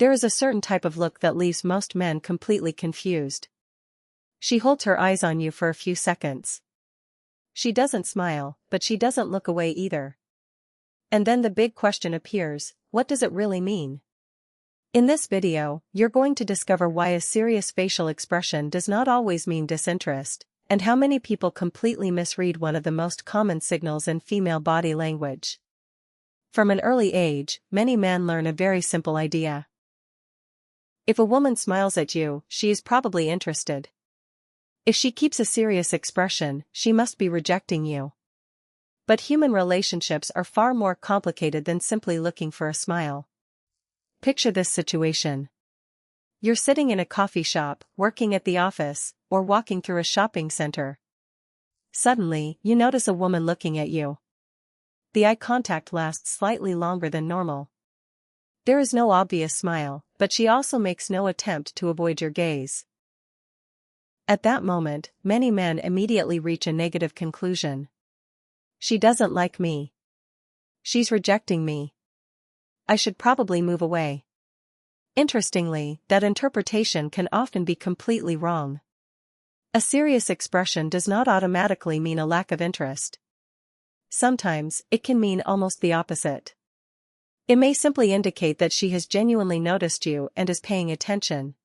There is a certain type of look that leaves most men completely confused. She holds her eyes on you for a few seconds. She doesn't smile, but she doesn't look away either. And then the big question appears, what does it really mean? In this video, you're going to discover why a serious facial expression does not always mean disinterest, and how many people completely misread one of the most common signals in female body language. From an early age, many men learn a very simple idea. If a woman smiles at you, she is probably interested. If she keeps a serious expression, she must be rejecting you. But human relationships are far more complicated than simply looking for a smile. Picture this situation. You're sitting in a coffee shop, working at the office, or walking through a shopping center. Suddenly, you notice a woman looking at you. The eye contact lasts slightly longer than normal. There is no obvious smile, but she also makes no attempt to avoid your gaze. At that moment, many men immediately reach a negative conclusion. She doesn't like me. She's rejecting me. I should probably move away. Interestingly, that interpretation can often be completely wrong. A serious expression does not automatically mean a lack of interest. Sometimes, it can mean almost the opposite. It may simply indicate that she has genuinely noticed you and is paying attention.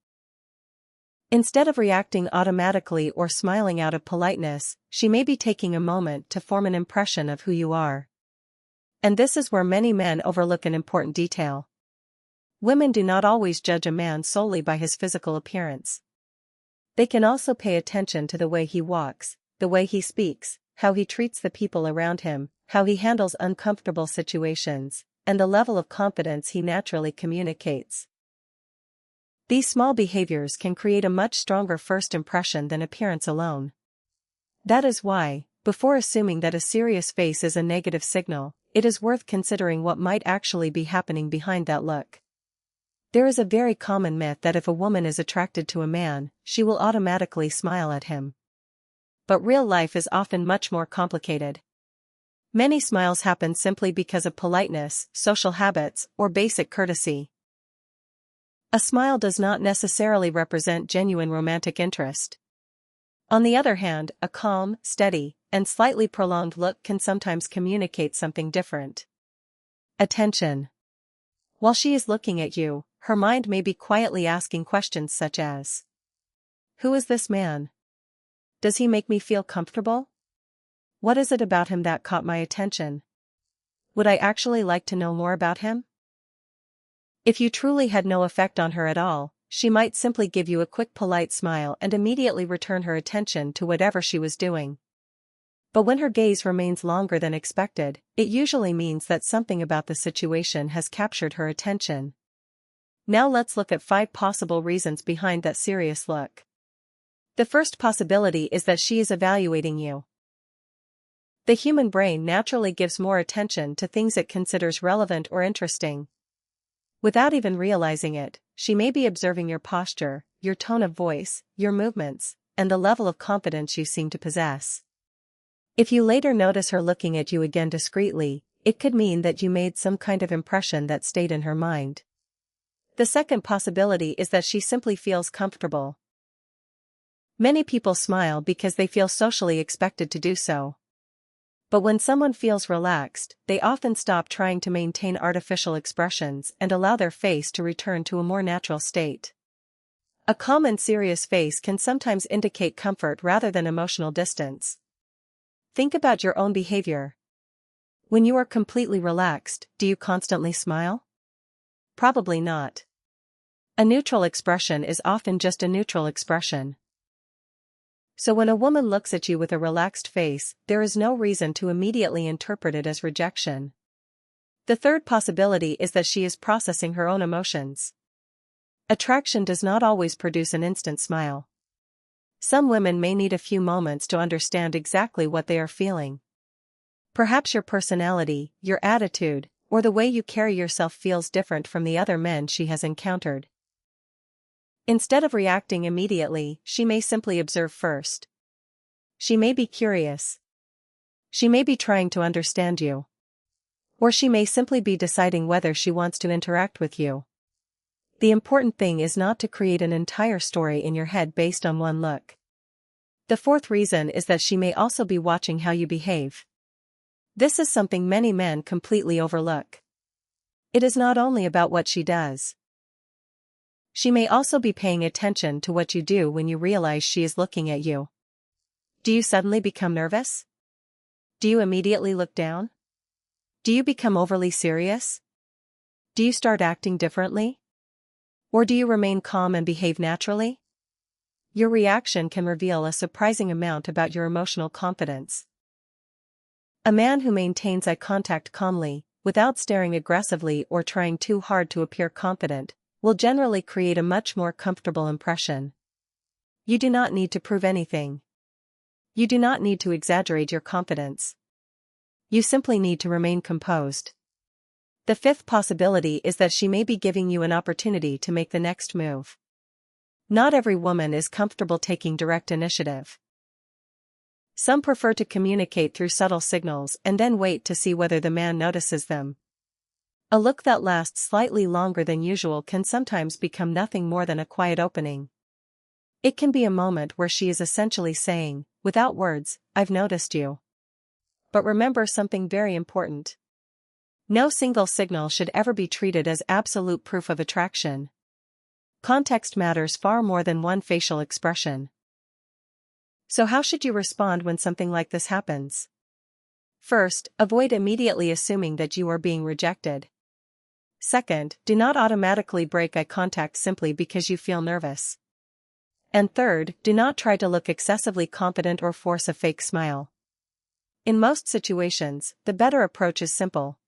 Instead of reacting automatically or smiling out of politeness, she may be taking a moment to form an impression of who you are. And this is where many men overlook an important detail. Women do not always judge a man solely by his physical appearance. They can also pay attention to the way he walks, the way he speaks, how he treats the people around him, how he handles uncomfortable situations, and the level of confidence he naturally communicates. These small behaviors can create a much stronger first impression than appearance alone. That is why, before assuming that a serious face is a negative signal, it is worth considering what might actually be happening behind that look. There is a very common myth that if a woman is attracted to a man, she will automatically smile at him. But real life is often much more complicated. Many smiles happen simply because of politeness, social habits, or basic courtesy. A smile does not necessarily represent genuine romantic interest. On the other hand, a calm, steady, and slightly prolonged look can sometimes communicate something different. Attention. While she is looking at you, her mind may be quietly asking questions such as, who is this man? Does he make me feel comfortable? What is it about him that caught my attention? Would I actually like to know more about him? If you truly had no effect on her at all, she might simply give you a quick polite smile and immediately return her attention to whatever she was doing. But when her gaze remains longer than expected, it usually means that something about the situation has captured her attention. Now let's look at 5 possible reasons behind that serious look. The first possibility is that she is evaluating you. The human brain naturally gives more attention to things it considers relevant or interesting. Without even realizing it, she may be observing your posture, your tone of voice, your movements, and the level of confidence you seem to possess. If you later notice her looking at you again discreetly, it could mean that you made some kind of impression that stayed in her mind. The second possibility is that she simply feels comfortable. Many people smile because they feel socially expected to do so. But when someone feels relaxed, they often stop trying to maintain artificial expressions and allow their face to return to a more natural state. A calm and serious face can sometimes indicate comfort rather than emotional distance. Think about your own behavior. When you are completely relaxed, do you constantly smile? Probably not. A neutral expression is often just a neutral expression. So when a woman looks at you with a relaxed face, there is no reason to immediately interpret it as rejection. The third possibility is that she is processing her own emotions. Attraction does not always produce an instant smile. Some women may need a few moments to understand exactly what they are feeling. Perhaps your personality, your attitude, or the way you carry yourself feels different from the other men she has encountered. Instead of reacting immediately, she may simply observe first. She may be curious. She may be trying to understand you. Or she may simply be deciding whether she wants to interact with you. The important thing is not to create an entire story in your head based on one look. The fourth reason is that she may also be watching how you behave. This is something many men completely overlook. It is not only about what she does. She may also be paying attention to what you do when you realize she is looking at you. Do you suddenly become nervous? Do you immediately look down? Do you become overly serious? Do you start acting differently? Or do you remain calm and behave naturally? Your reaction can reveal a surprising amount about your emotional confidence. A man who maintains eye contact calmly, without staring aggressively or trying too hard to appear confident, will generally create a much more comfortable impression. You do not need to prove anything. You do not need to exaggerate your confidence. You simply need to remain composed. The fifth possibility is that she may be giving you an opportunity to make the next move. Not every woman is comfortable taking direct initiative. Some prefer to communicate through subtle signals and then wait to see whether the man notices them. A look that lasts slightly longer than usual can sometimes become nothing more than a quiet opening. It can be a moment where she is essentially saying, without words, "I've noticed you." But remember something very important. No single signal should ever be treated as absolute proof of attraction. Context matters far more than one facial expression. So how should you respond when something like this happens? First, avoid immediately assuming that you are being rejected. Second, do not automatically break eye contact simply because you feel nervous. And third, do not try to look excessively confident or force a fake smile. In most situations, the better approach is simple.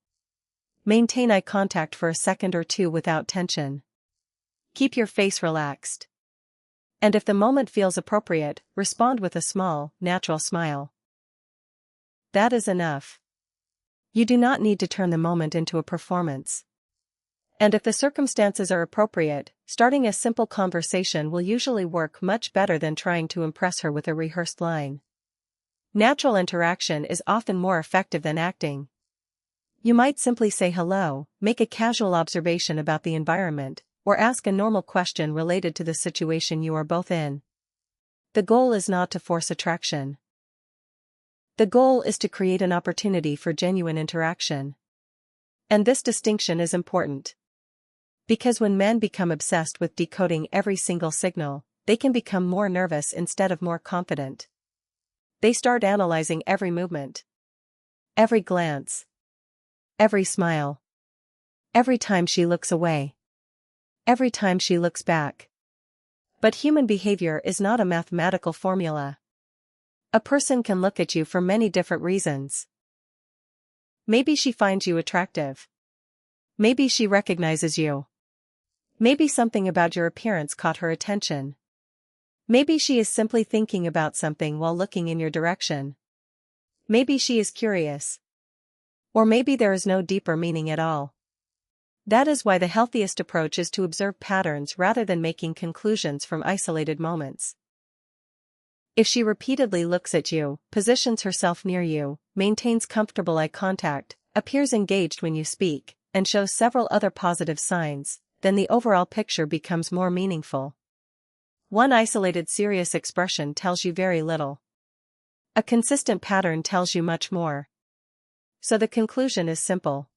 Maintain eye contact for a second or two without tension. Keep your face relaxed. And if the moment feels appropriate, respond with a small, natural smile. That is enough. You do not need to turn the moment into a performance. And if the circumstances are appropriate, starting a simple conversation will usually work much better than trying to impress her with a rehearsed line. Natural interaction is often more effective than acting. You might simply say hello, make a casual observation about the environment, or ask a normal question related to the situation you are both in. The goal is not to force attraction. The goal is to create an opportunity for genuine interaction. And this distinction is important. Because when men become obsessed with decoding every single signal, they can become more nervous instead of more confident. They start analyzing every movement, every glance, every smile, every time she looks away, every time she looks back. But human behavior is not a mathematical formula. A person can look at you for many different reasons. Maybe she finds you attractive. Maybe she recognizes you. Maybe something about your appearance caught her attention. Maybe she is simply thinking about something while looking in your direction. Maybe she is curious. Or maybe there is no deeper meaning at all. That is why the healthiest approach is to observe patterns rather than making conclusions from isolated moments. If she repeatedly looks at you, positions herself near you, maintains comfortable eye contact, appears engaged when you speak, and shows several other positive signs, then the overall picture becomes more meaningful. One isolated serious expression tells you very little. A consistent pattern tells you much more. So the conclusion is simple.